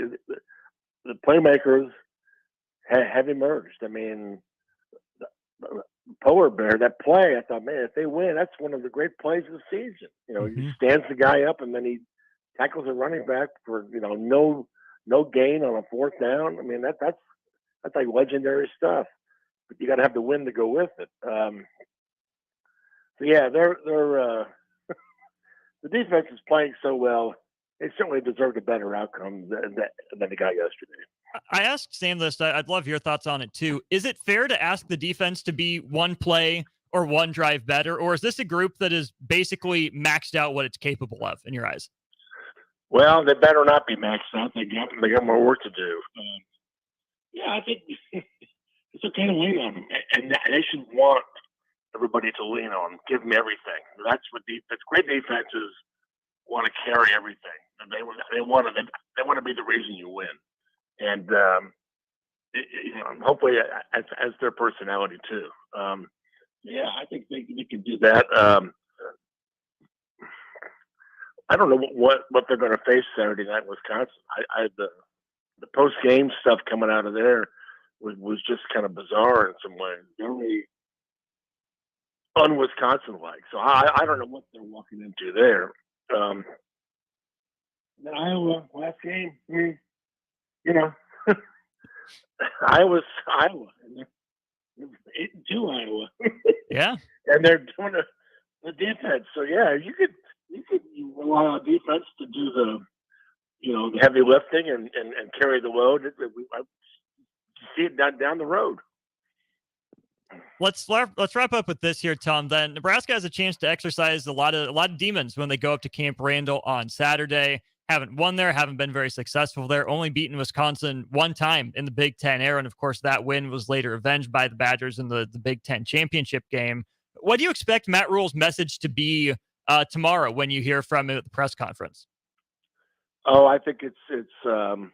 The playmakers have emerged. I mean, the Polar Bear, that play, I thought, man, if they win, that's one of the great plays of the season. You know, he stands the guy up and then he tackles a running back for, you know, no gain on a fourth down. I mean, that's like legendary stuff. But you got to have the win to go with it. So yeah, they're the defense is playing so well. They certainly deserved a better outcome than they got yesterday. I asked Sam this. I'd love your thoughts on it too. Is it fair to ask the defense to be one play or one drive better, or is this a group that is basically maxed out what it's capable of in your eyes? Well, they better not be maxed out. They got more work to do. Yeah, I think it's okay to lean on them, and they should want everybody to lean on them. Give them everything. That's what great defenses want to carry everything, and they want to be the reason you win. And hopefully, as their personality too. Yeah, I think they can do that. I don't know what they're going to face Saturday night in Wisconsin. The post game stuff coming out of there was just kind of bizarre in some ways, very un-Wisconsin like. So I don't know what they're walking into there. Iowa last game, you know, Iowa. 8-2 Iowa. Yeah, and they're doing the defense. So yeah, you could rely on defense to do the heavy lifting and carry the load. I see it down the road. Let's wrap up with this here, Tom. Then Nebraska has a chance to exercise a lot of demons when they go up to Camp Randall on Saturday. Haven't won there, haven't been very successful there, only beaten Wisconsin one time in the Big Ten era. And of course, that win was later avenged by the Badgers in the Big Ten championship game. What do you expect Matt Rule's message to be tomorrow when you hear from him at the press conference? Oh, I think it's not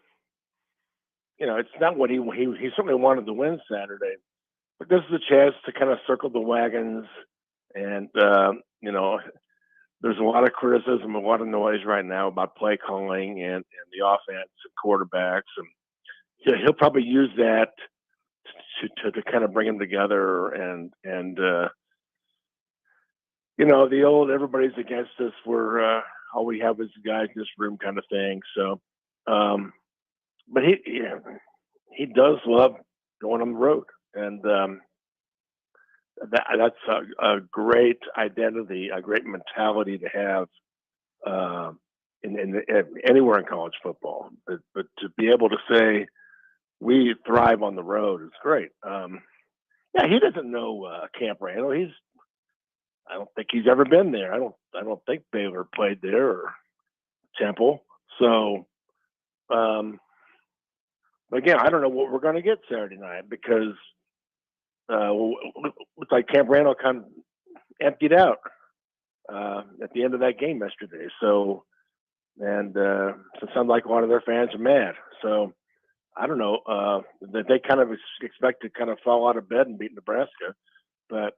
what he certainly wanted to win Saturday, but this is a chance to kind of circle the wagons. And, there's a lot of criticism, a lot of noise right now about play calling and the offense and quarterbacks. And he'll probably use that to kind of bring them together and the old everybody's against us. We're all we have is the guys in this room kind of thing. So, but he does love going on the road, and that's a great identity, a great mentality to have in anywhere in college football. But to be able to say we thrive on the road is great. Yeah, he doesn't know Camp Randall. I don't think he's ever been there. I don't think Baylor played there or Temple. So, but again, I don't know what we're going to get Saturday night because looks like Camp Randall kind of emptied out at the end of that game yesterday. So, and it sounds like a lot of their fans are mad. So, I don't know that they kind of expect to kind of fall out of bed and beat Nebraska, but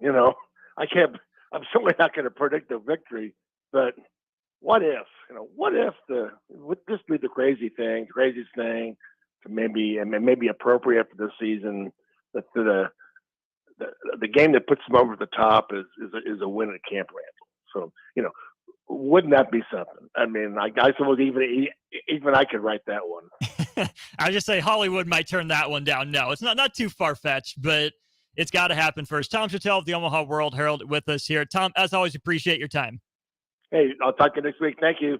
I'm certainly not going to predict a victory, but what if, would this be the craziest thing to maybe appropriate for this season, that the game that puts them over the top is a win at Camp Randall. So, wouldn't that be something? I mean, I suppose even I could write that one. I just say Hollywood might turn that one down. No, it's not too far-fetched, but it's got to happen first. Tom Chatel of the Omaha World Herald with us here. Tom, as always, appreciate your time. Hey, I'll talk to you next week. Thank you.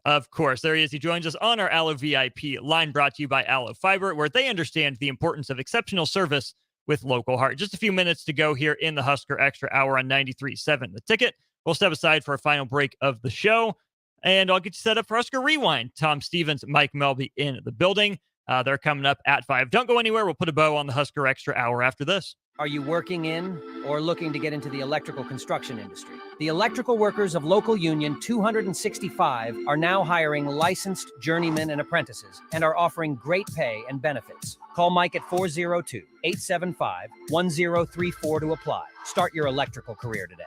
Of course, there he is. He joins us on our Allo VIP line, brought to you by Allo Fiber, where they understand the importance of exceptional service with local heart. Just a few minutes to go here in the Husker Extra Hour on 93.7 The Ticket. We'll step aside for a final break of the show, and I'll get you set up for Husker Rewind. Tom Stevens, Mike Melby in the building. They're coming up at 5. Don't go anywhere. We'll put a bow on the Husker Extra Hour after this. Are you working in or looking to get into the electrical construction industry? The electrical workers of Local Union 265 are now hiring licensed journeymen and apprentices and are offering great pay and benefits. Call Mike at 402-875-1034 to apply. Start your electrical career today.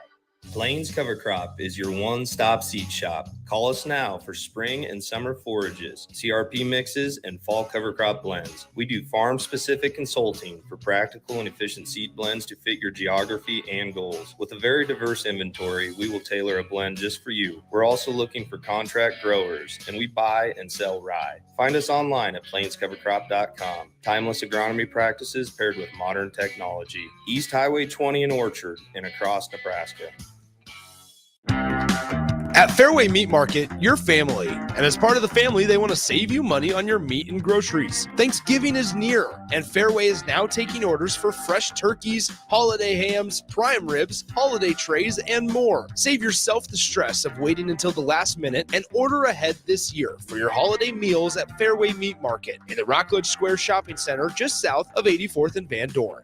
Lane's Cover Crop is your one-stop seed shop. Call us now for spring and summer forages, CRP mixes, and fall cover crop blends. We do farm-specific consulting for practical and efficient seed blends to fit your geography and goals. With a very diverse inventory, we will tailor a blend just for you. We're also looking for contract growers, and we buy and sell rye. Find us online at plainscovercrop.com. Timeless agronomy practices paired with modern technology. East Highway 20 in Orchard and across Nebraska. At Fairway Meat Market, you're family. And as part of the family, they want to save you money on your meat and groceries. Thanksgiving is near, and Fairway is now taking orders for fresh turkeys, holiday hams, prime ribs, holiday trays, and more. Save yourself the stress of waiting until the last minute and order ahead this year for your holiday meals at Fairway Meat Market in the Rockledge Square Shopping Center just south of 84th and Van Dorn.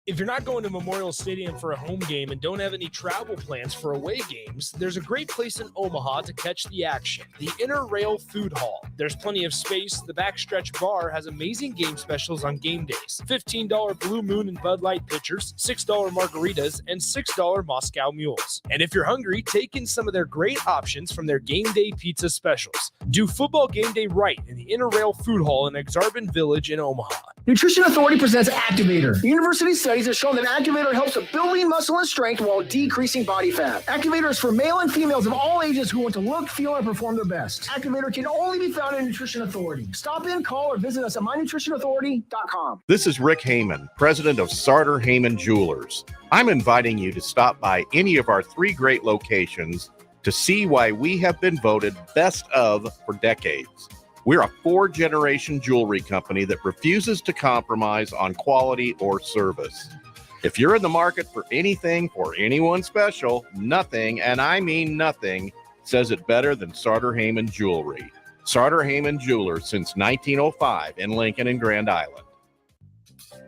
If you're not going to Memorial Stadium for a home game and don't have any travel plans for away games, there's a great place in Omaha to catch the action, the Inner Rail Food Hall. There's plenty of space. The Backstretch Bar has amazing game specials on game days. $15 Blue Moon and Bud Light pitchers, $6 margaritas, and $6 Moscow Mules. And if you're hungry, take in some of their great options from their game day pizza specials. Do football game day right in the Inner Rail Food Hall in Exarban Village in Omaha. Nutrition Authority presents Activator. University studies have shown that Activator helps with building muscle and strength while decreasing body fat. Activator is for male and females of all ages who want to look, feel, and perform their best. Activator can only be found in Nutrition Authority. Stop in, call, or visit us at mynutritionauthority.com. This is Rick Heyman, president of Sartor Heyman Jewelers. I'm inviting you to stop by any of our 3 great locations to see why we have been voted best of for decades. We're a 4-generation jewelry company that refuses to compromise on quality or service. If you're in the market for anything for anyone special, nothing, and I mean nothing, says it better than Sartor Heyman Jewelry. Sartor Heyman Jewelers since 1905 in Lincoln and Grand Island.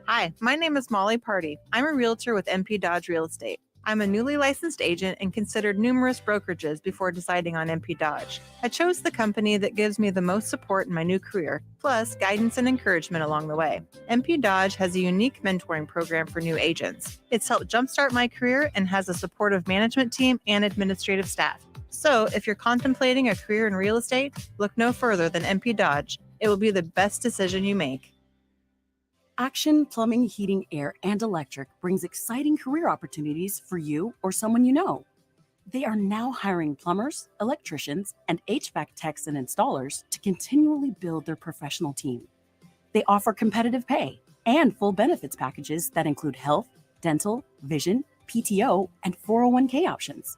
Hi, my name is Molly Party. I'm a realtor with MP Dodge Real Estate. I'm a newly licensed agent and considered numerous brokerages before deciding on MP Dodge. I chose the company that gives me the most support in my new career, plus guidance and encouragement along the way. MP Dodge has a unique mentoring program for new agents. It's helped jumpstart my career and has a supportive management team and administrative staff. So if you're contemplating a career in real estate, look no further than MP Dodge. It will be the best decision you make. Action Plumbing, Heating, Air, and Electric brings exciting career opportunities for you or someone you know. They are now hiring plumbers, electricians, and HVAC techs and installers to continually build their professional team. They offer competitive pay and full benefits packages that include health, dental, vision, PTO, and 401k options.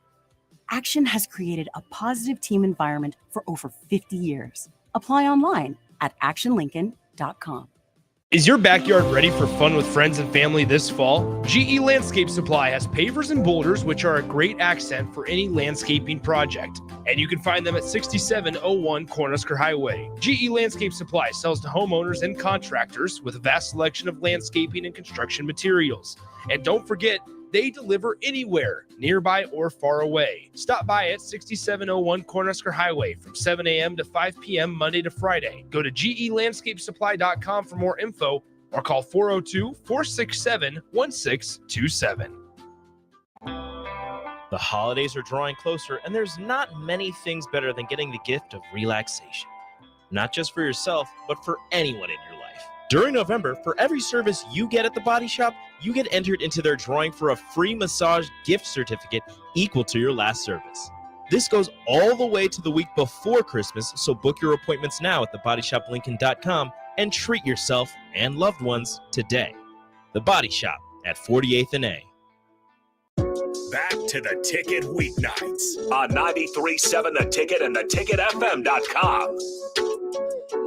Action has created a positive team environment for over 50 years. Apply online at actionlincoln.com. Is your backyard ready for fun with friends and family this fall? GE Landscape Supply has pavers and boulders, which are a great accent for any landscaping project. And you can find them at 6701 Cornhusker Highway. GE Landscape Supply sells to homeowners and contractors with a vast selection of landscaping and construction materials. And don't forget, they deliver anywhere, nearby or far away. Stop by at 6701 Cornhusker Highway from 7 a.m. to 5 p.m. Monday to Friday. Go to gelandscapesupply.com for more info or call 402-467-1627. The holidays are drawing closer, and there's not many things better than getting the gift of relaxation. Not just for yourself, but for anyone in your life. During November, for every service you get at the Body Shop, you get entered into their drawing for a free massage gift certificate equal to your last service. This goes all the way to the week before Christmas, so book your appointments now at thebodyshoplincoln.com and treat yourself and loved ones today. The Body Shop at 48th and A. Back to the Ticket weeknights on 93.7 The Ticket and theticketfm.com.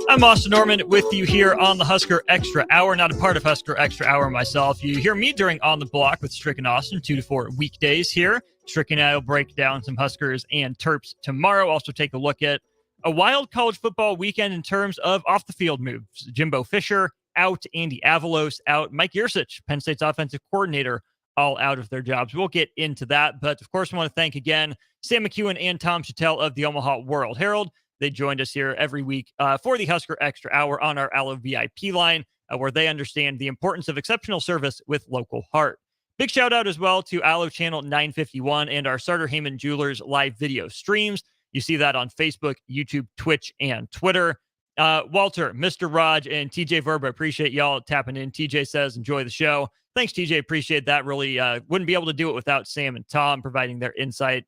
I'm Austin Norman with you here on the Husker Extra Hour. Not a part of Husker Extra Hour myself. You hear me during On the Block with Strick and Austin, 2 to 4 weekdays here. Strick and I will break down some Huskers and Terps tomorrow. Also take a look at a wild college football weekend in terms of off-the-field moves. Jimbo Fisher out, Andy Avalos out, Mike Yurcich, Penn State's offensive coordinator, all out of their jobs. We'll get into that. But, of course, I want to thank again Sam McKewon and Tom Chatel of the Omaha World Herald. They joined us here every week for the Husker Extra Hour on our Allo VIP line, where they understand the importance of exceptional service with local heart. Big shout out as well to Allo Channel 951 and our Sartor Heyman Jewelers live video streams. You see that on Facebook, YouTube, Twitch, and Twitter. Walter, Mr. Raj, and TJ Verba, appreciate y'all tapping in. TJ says, enjoy the show. Thanks, TJ. Appreciate that. Really wouldn't be able to do it without Sam and Tom providing their insight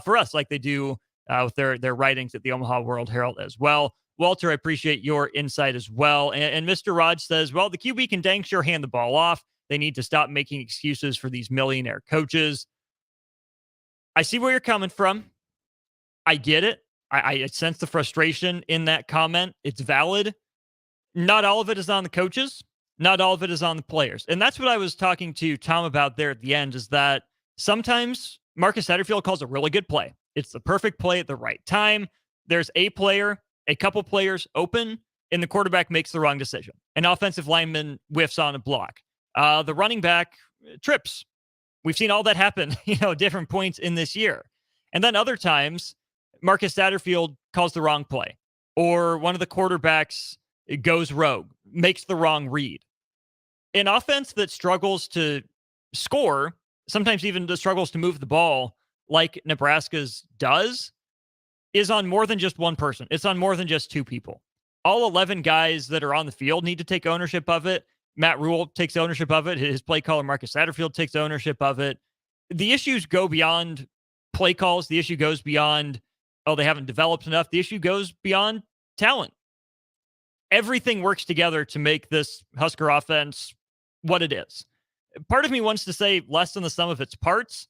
for us like they do with their writings at the Omaha World Herald as well. Walter, I appreciate your insight as well. And Mr. Raj says, well, the QB can dang sure hand the ball off. They need to stop making excuses for these millionaire coaches. I see where you're coming from. I get it. I sense the frustration in that comment. It's valid. Not all of it is on the coaches. Not all of it is on the players. And that's what I was talking to Tom about there at the end, is that sometimes Marcus Satterfield calls a really good play. It's the perfect play at the right time. There's a player, a couple players open, and the quarterback makes the wrong decision. An offensive lineman whiffs on a block. The running back trips. We've seen all that happen, different points in this year. And then other times, Marcus Satterfield calls the wrong play, or one of the quarterbacks goes rogue, makes the wrong read. An offense that struggles to score, sometimes even struggles to move the ball like Nebraska's does, is on more than just one person. It's on more than just two people. All 11 guys that are on the field need to take ownership of it. Matt Rule takes ownership of it. His play caller, Marcus Satterfield, takes ownership of it. The issues go beyond play calls. The issue goes beyond, they haven't developed enough. The issue goes beyond talent. Everything works together to make this Husker offense what it is. Part of me wants to say less than the sum of its parts,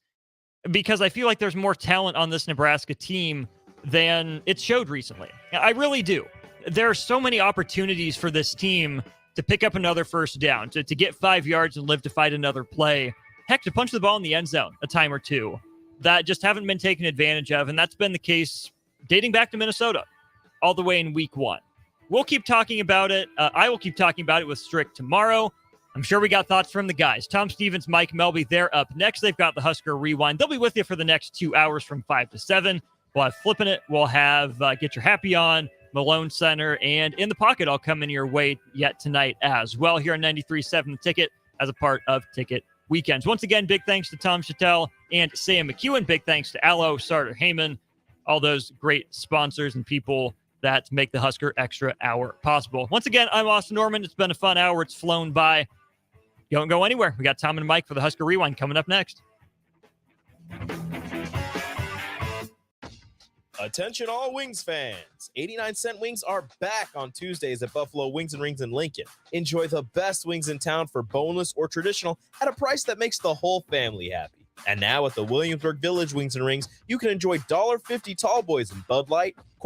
because I feel like there's more talent on this Nebraska team than it showed recently. I really do. There are so many opportunities for this team to pick up another first down, to get 5 yards and live to fight another play. Heck, to punch the ball in the end zone a time or two, that just haven't been taken advantage of. And that's been the case dating back to Minnesota, all the way in week 1. We'll keep talking about it. I will keep talking about it with Strick tomorrow. I'm sure we got thoughts from the guys. Tom Stevens, Mike Melby, they're up next. They've got the Husker Rewind. They'll be with you for the next 2 hours from 5 to 7. We'll have Flipping It. We'll have Get Your Happy On, Malone Center, and In the Pocket all coming your way yet tonight as well here on 93.7 The Ticket as a part of Ticket Weekends. Once again, big thanks to Tom Chatel and Sam McKewon. Big thanks to Allo, Sartor Heyman, all those great sponsors and people that make the Husker Extra Hour possible. Once again, I'm Austin Norman. It's been a fun hour. It's flown by. Don't go anywhere. We got Tom and Mike for the Husker Rewind coming up next. Attention all Wings fans. 89-cent wings are back on Tuesdays at Buffalo Wings and Rings in Lincoln. Enjoy the best wings in town for boneless or traditional at a price that makes the whole family happy. And now at the Williamsburg Village Wings and Rings, you can enjoy $1.50 tall boys and Bud Light,